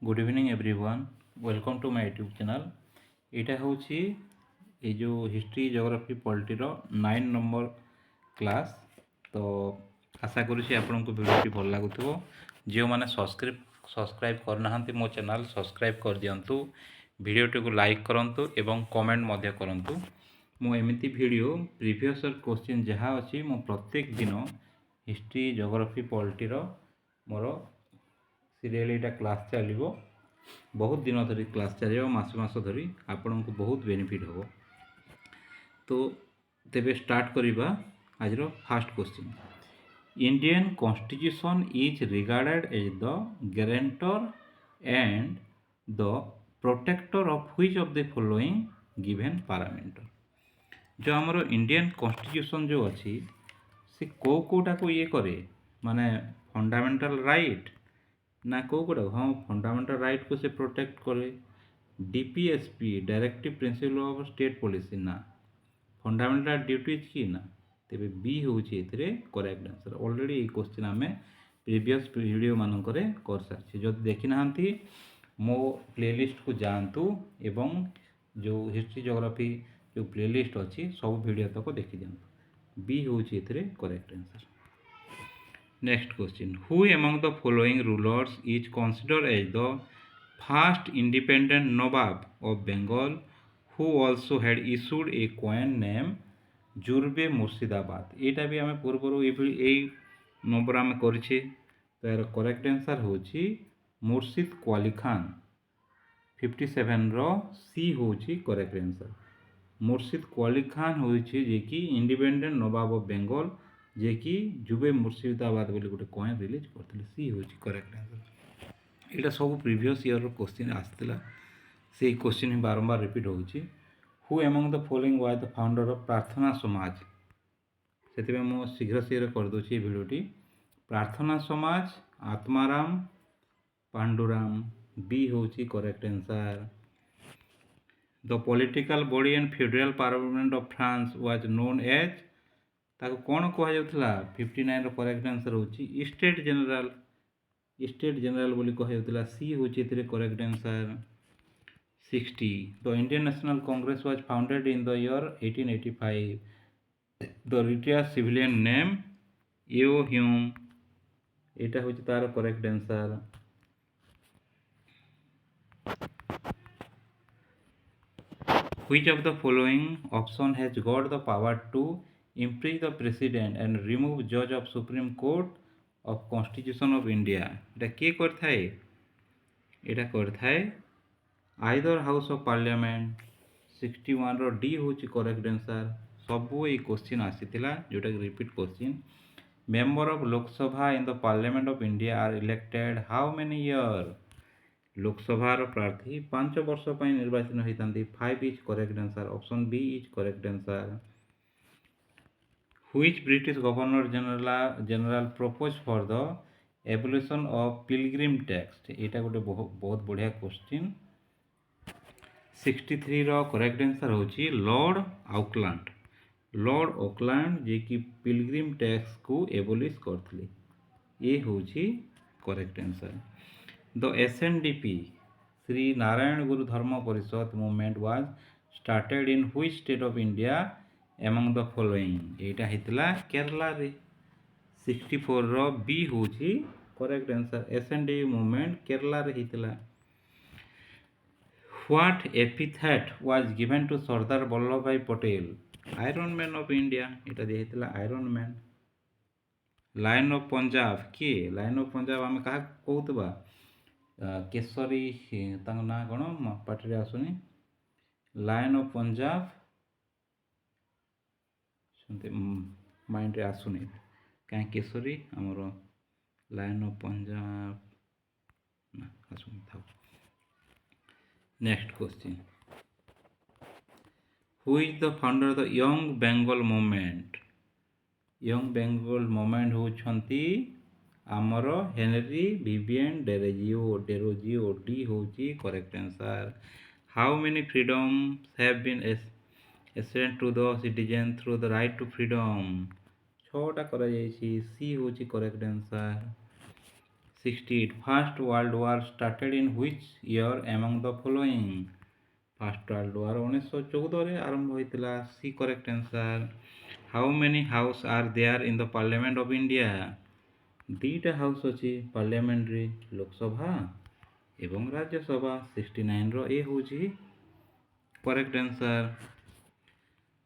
Good evening everyone. Welcome to my YouTube channel. यहाँ हूँ ये जो हिस्ट्री जियोग्राफी पॉलिटीर 9 नंबर क्लास। तो आशा करुँच आपन को वीडियो भल लगुव। जो मैंने सब्सक्राइब करना मो चैनल सब्सक्राइब कर दिंतु, वीडियो को लाइक करूँ एवं कमेंट करूँ। मु एमती वीडियो प्रीवियस क्वेश्चन जहाँ अच्छी मो प्रत्येक दिन हिस्ट्री जियोग्राफी पॉलिटीर मोर सीरियल यहाँ क्लास चलो बहुत दिन धरी क्लास चलो मस धरी आपण को बहुत बेनिफिट हो। तो तेबे स्टार्ट करिबा आज first question. Indian constitution is regarded as the guarantor and the protector of which of the following given parameter. जो आमर इंडियन कॉन्स्टिट्यूशन जो अच्छी से कोटा को ये करे माने फंडामेंटल राइट ना कोटा। हाँ, फंडामेंटल राइट को से प्रोटेक्ट करे। DPSP directive principle of state policy ना फंडामेंटल ड्यूटीज की ना। तेरे बी हूँ करेक्ट आंसर। ऑलरेडी ये क्वेश्चन आम प्रीवियस वीडियो मानक कर सारी। जब देखी ना मो प्लेलिस्ट को जातु एवं जो हिस्ट्री जियोग्राफी जो प्लेलिस्ट अच्छी सब वीडियो तक देखी दिखाँ। बी हूँ correct answer. Next question. Who among the following rulers is considered as the first independent Nawab of Bengal who also had issued a coin name जुर्बे मुर्शिदाबाद। यहाँ भी आम पूर्व ये नंबर आम करे। तो यार करेक्ट आंसर हूँ मुर्शिद क्वाली खान। 57 रो सी हूँ करेक्ट आंसर। मुर्शिद क्वाली खान हूँ जे कि इंडिपेंडेंट नवाब ऑफ बेंगल जे कि जुबे मुर्शिदाबाद बोली गोटे कॉइन रिलीज करते। सी हूँ करेक्ट आंसर। यहाँ सब प्रीवियस ईयर क्वेश्चन आसाला से क्वेश्चन ही बारंबार रिपीट होची। Who among the following was the founder of प्रार्थना समाज। से मो शीघ्र शीघ्र करदे भिडियोटी। प्रार्थना समाज आत्माराम पांडुराम। बी हूँ correct answer. The political body and federal parliament of France was known as ताको कौन कहुला। 59 रो करेक्ट आंसर होची स्टेट जनरल। स्टेट जनरल बोली कहुला। सी हूँ correct answer. 60 the Indian National Congress was founded in the year 1885। The retired civilian name A O Hume. यहाँ हूँ तार correct answer. Which of the following option has got the power to impeach the president and remove judge of Supreme Court of Constitution of India? এটা কে করথায়? এটা করথায় either House of Parliament। 61 rho D हूँ correct answer. सबू ये question आसीथिला जोटा repeat question. Member of Lok Sabha in the parliament of India are elected how many year. लोकसभार प्रार्थी 5 वर्ष पर निर्वाचन होती। 5 is correct answer. Option B is correct answer. Which British governor general propose for the abolition of Pilgrim tax. यहाँ गोटे बहुत बढ़िया question. 63 रो correct answer होची लॉर्ड ऑकलैंड। लॉर्ड ऑकलैंड जे कि पिलग्रिम टैक्स को एबोलिश करथिले। ये होची correct answer. The SNDP Shri Narayana Guru Dharma Parishad movement was started in which state of India among the following. यहाँ होता केरला रे। 64 रो बी हूँ correct answer. SNDP movement Kerala रे होता। What epithet was given to Sardar Vallabh bhai Patel iron man of India. यहाँ दिया iron man. Lion of Punjab किए। लायन ऑफ पंजाब आम क्या कहूबा केसरी ना कौन पार्टी आसुनी। लायन ऑफ पंजाब माइंड रे आसुनी कहीं केसरी आमर लायन ऑफ पंजाब ना आसुनी था। Next question. Who is the founder the young Bengal movement. Young Bengal movement होती आमर हेनरी विवियन डेरोजियो। डी हूँ correct answer. How many freedoms have been assent to the citizen through the right to freedom. 6टा करा C हूँ correct answer. 68. First World War started in which year among the following? First World War 1914 आरंभ होइतिला. C correct answer. How many house are there in the Parliament of India? ଦୁଇଟା house ଅଛି ପାର୍ଲିଆମେଣ୍ଟରେ, ଲୋକସଭା ଏବଂ ରାଜ୍ୟସଭା. 69ର ଏ ହେଉଛି correct answer.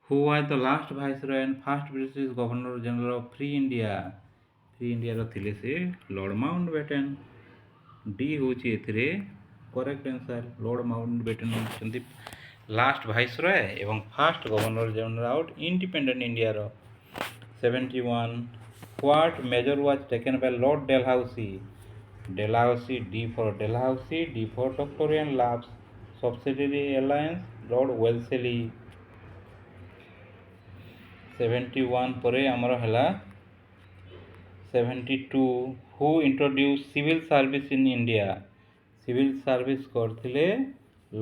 Who was the last viceroy and first British Governor General of Free India? Free India ଥିଲେ ସେ lord Mountbatten. D ହେଉଛି ଏଥିରେ correct answer. Lord Mountbatten ହେଉଛନ୍ତି last viceroy ଏବଂ ଫାଷ୍ଟ ଗଭର୍ଣ୍ଣର ଜେନେରାଲ ଇଣ୍ଡିପେଣ୍ଡେଣ୍ଟ ଇଣ୍ଡିଆର. 71. What measure was taken by Lord Dalhousie? Dalhousie, D for Dalhousie, D for Doctorian Labs, Subsidiary Alliance, Lord Wellesley. 71 ପରେ ଆମର ହେଲା 72. Who introduced civil service in India? Civil service କରିଥିଲେ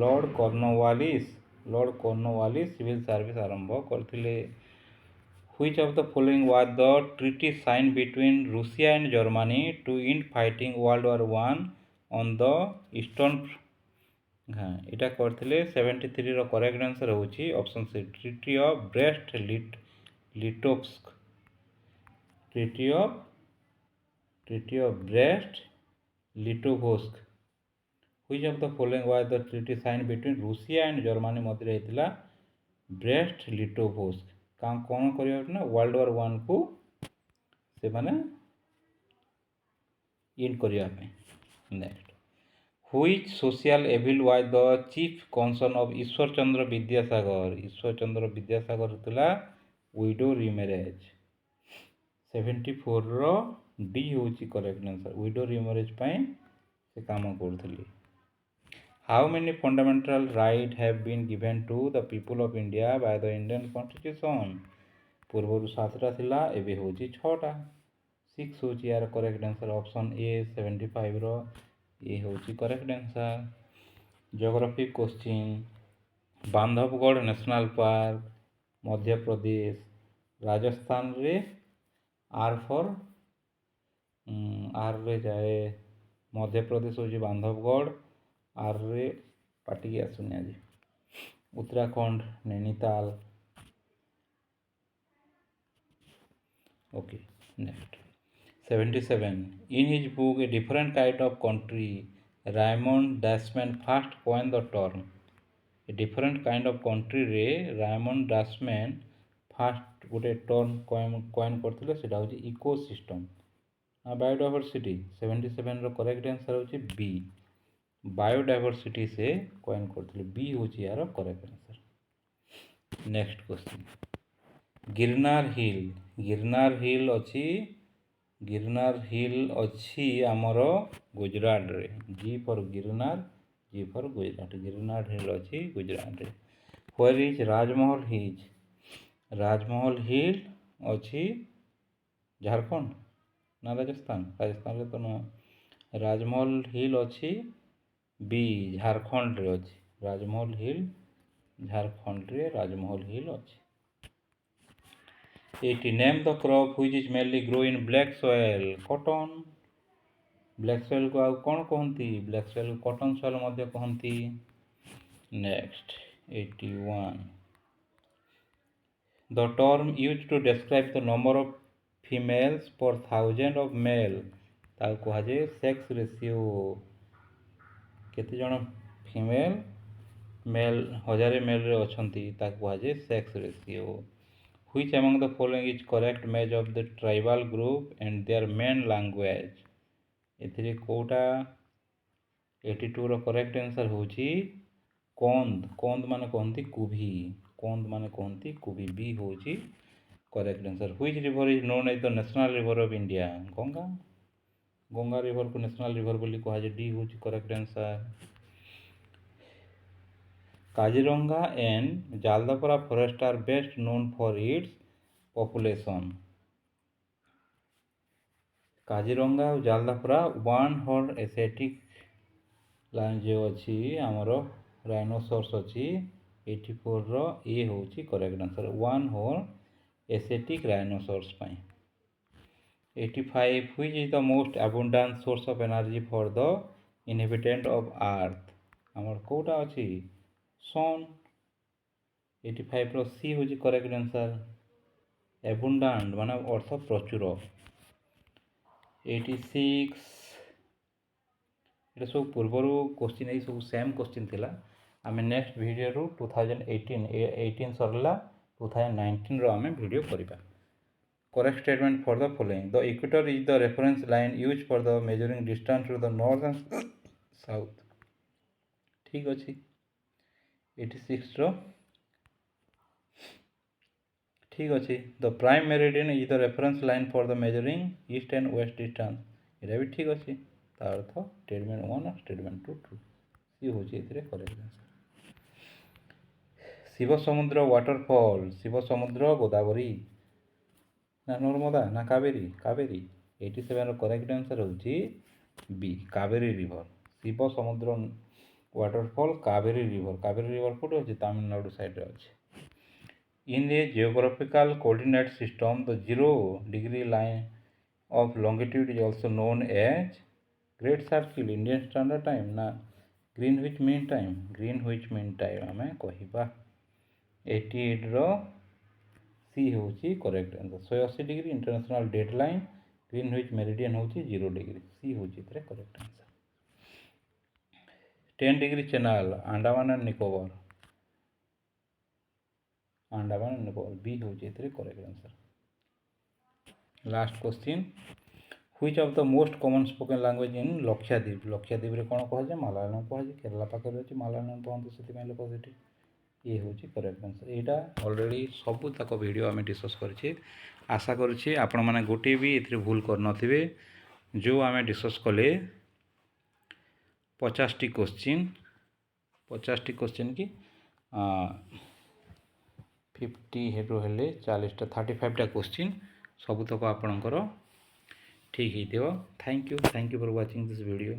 lord Cornwallis. Lord Cornwallis civil service ଆରମ୍ଭ କରିଥିଲେ. Which of the following was the treaty signed between Russia and Germany to end fighting World War I on the Eastern Front? এটা କରିଥିଲେ 73ର correct answer ହେଉଛି option C, Treaty of Brest-Litovsk. Treaty of Brest-Litovsk. Which of the following was the treaty signed between Russia and Germany ମଧ୍ୟରେ ହେଇଥିଲା Brest-Litovsk. କ'ଣ କରିବା ନା World War I କୁ ସେମାନେ ଇଣ୍ଡ କରିବା ପାଇଁ. Next. Which social evil was the chief concern of ଈଶ୍ୱର ଚନ୍ଦ୍ର ବିଦ୍ୟାସାଗର? ଈଶ୍ୱର ଚନ୍ଦ୍ର ବିଦ୍ୟାସାଗର ଥିଲା widow remarriage. 74ର ଡି ହେଉଛି କରେକ୍ଟ ଆନ୍ସର. widow remarriage ପାଇଁ ସେ କାମ କରୁଥିଲେ. How many fundamental rights have been given to the people of India by the Indian Constitution? ପୂର୍ବରୁ 7ଟା ଥିଲା, ଏବେ ହେଉଛି 6ଟା. 6 ହେଉଛି ୟାର କରେକ୍ଟ ଆନ୍ସର. ଅପସନ୍ ଏ 75ର ଏ ହେଉଛି correct answer. Geography question. Bandhavgarh national park Madhya Pradesh. ରାଜସ୍ଥାନରେ ଆର୍ରେ ଯାଏ. ମଧ୍ୟପ୍ରଦେଶ ହେଉଛି ବାନ୍ଧବଗଡ଼. ଆର୍ରେ ପାଟିକି ଆସୁନି ଆଜି. Uttarakhand Nainital. Okay, next. 77. In his book A Different Kind of Country, Raymond Dasman first coined the term. A Different Kind of Country रे Raymond Dasman first ଗୋଟେ term coin କରିଥିଲେ, ସେଇଟା ହେଉଛି ଇକୋସିଷ୍ଟମ୍. ବାୟୋଡାଇଭର୍ସିଟି. 77ର କରେକ୍ଟ ଆନ୍ସର ହେଉଛି ବି. ବାୟୋଡାଇଭର୍ସିଟି ସେ coin କରିଥିଲେ. B ହେଉଛି ୟାର correct answer. Next question. Girnar hill ଅଛି ଆମର ଗୁଜରାଟରେ. G for Girnar, G for Gujarat. Girnar hill ଅଛି ଗୁଜରାଟରେ. Where is Rajmahal hill? Rajmahal hill ଅଛି ଝାଡ଼ଖଣ୍ଡ ନା ରାଜସ୍ଥାନ? ରାଜସ୍ଥାନରେ ତ ନୁହଁ. ରାଜମହଲ ହିଲ୍ ଅଛି ବି, ଝାଡ଼ଖଣ୍ଡରେ ଅଛି. ରାଜମହଲ ହିଲ୍ ଝାଡ଼ଖଣ୍ଡରେ ରାଜମହଲ ହିଲ୍ ଅଛି. 80. Name the crop which is mainly grow in black soil. Cotton. Black ସଏଲ୍କୁ ଆଉ କ'ଣ କହନ୍ତି? ବ୍ଲାକ୍ ସଏଲ୍ କଟନ୍ ସଏଲ୍ ମଧ୍ୟ କହନ୍ତି. Next. 81. The term used to describe the number of females per thousand of male. ତାକୁ କୁହାଯାଏ sex ratio. କେତେ ଜଣ ଫିମେଲ୍ ହଜାରେ ମେଲ୍ରେ ଅଛନ୍ତି ତାକୁ କୁହାଯାଏ sex ratio. Which among the following is correct match of the tribal group and their main language? ଏଥିରେ କେଉଁଟା? 82ର କରେକ୍ଟ ଆନ୍ସର ହେଉଛି କନ୍ଦ. କନ୍ଦ ମାନେ କହନ୍ତି କୁଭି. କନ୍ଦ ମାନେ କହନ୍ତି କୁଭି. ବି ହେଉଛି correct answer. Which river is known as the national river of India? Ganga. Ganga ରିଭରକୁ national river ବୋଲି କୁହାଯାଏ. ଡି ହେଉଛି correct answer. Kaziranga and Jaldapura forest are best known for its population. Kaziranga ଆଉ ଜାଲଦାପରା ୱାନ୍ ହର୍ନ ଏସେଟିକ୍ ଲାଇନ୍ ଯେଉଁ ଅଛି ଆମର ରାଇନୋସର୍ସ ଅଛି. 84ର ଏ ହେଉଛି କରେକ୍ଟ ଆନ୍ସର. ୱାନ୍ ହର୍ନ ଏସେଟିକ୍ ରାଇନୋସର୍ସ ପାଇଁ. 85 which is the most abundant source of energy for the inhabitant of earth ଆମର କୋଉଟା ଅଛି sun 85 ର C ହେଉଛି କରେକ୍ଟ ଆନ୍ସର abundant ମାନେ ଅର୍ଥ ପ୍ରଚୁର 86 এটা ସବୁ ପୂର୍ବରୁ କ୍ୱେଶ୍ଚିନ୍ ଏଇ ସବୁ ସେମ୍ କ୍ୱେଶ୍ଚିନ୍ ଥିଲା ଆମେ ନେକ୍ସଟ ଭିଡ଼ିଓରୁ 2018 ସରିଲା 2019 ର ଆମେ ଭିଡ଼ିଓ କରିବା correct statement for the following the equator is the reference line used for the measuring distance to the north and south ठीक अछि 86 रो ठीक अछि the prime meridian is the reference line for the measuring east and west distance एटा भी ठीक अछि तार अर्थ statement 1 और statement 2 true सी होछि एथिरे correct answer Shiv Samudra waterfall Shiv समुद्र गोदावरी ना नर्मदा ना कावेरी कावेरी 87 ର करेक्ट आंसर होछि B Kaveri river Shiva Samudra waterfall Kaveri river code होछि तमिलनाडु साइड रे अछि in a geographical coordinate system the 0 degree line of longitude is also known as great circle Indian standard time ना ग्रीनविच मीन टाइम हमें कहिबा 88 रो सी होची correct answer 180 degree international deadline Greenwich meridian होची 0 degree C होची तरे correct answer 10 degree channel Andaman and Nicobar B होची तरे correct answer last question which of the most common spoken language in Lakshadweep रे कोन कहै छै मलयालम कहै छै केरला पाखरे अछि मलयालम कहंतु सेति में लोक सेठी ये होची करेक्ट आंसर एटा ऑलरेडी सब तक वीडियो आमे डिस्कस करछि आशा करछि आपण माने गोटे भी एथरे भूल कर नथिबे जो आमे डिस्कस कले 50 टी क्वेश्चन की 50 हेरो हेले 40 टा 35 टा क्वेश्चन सब तक आपणकर ठीक हिथिबो thank you for watching this video.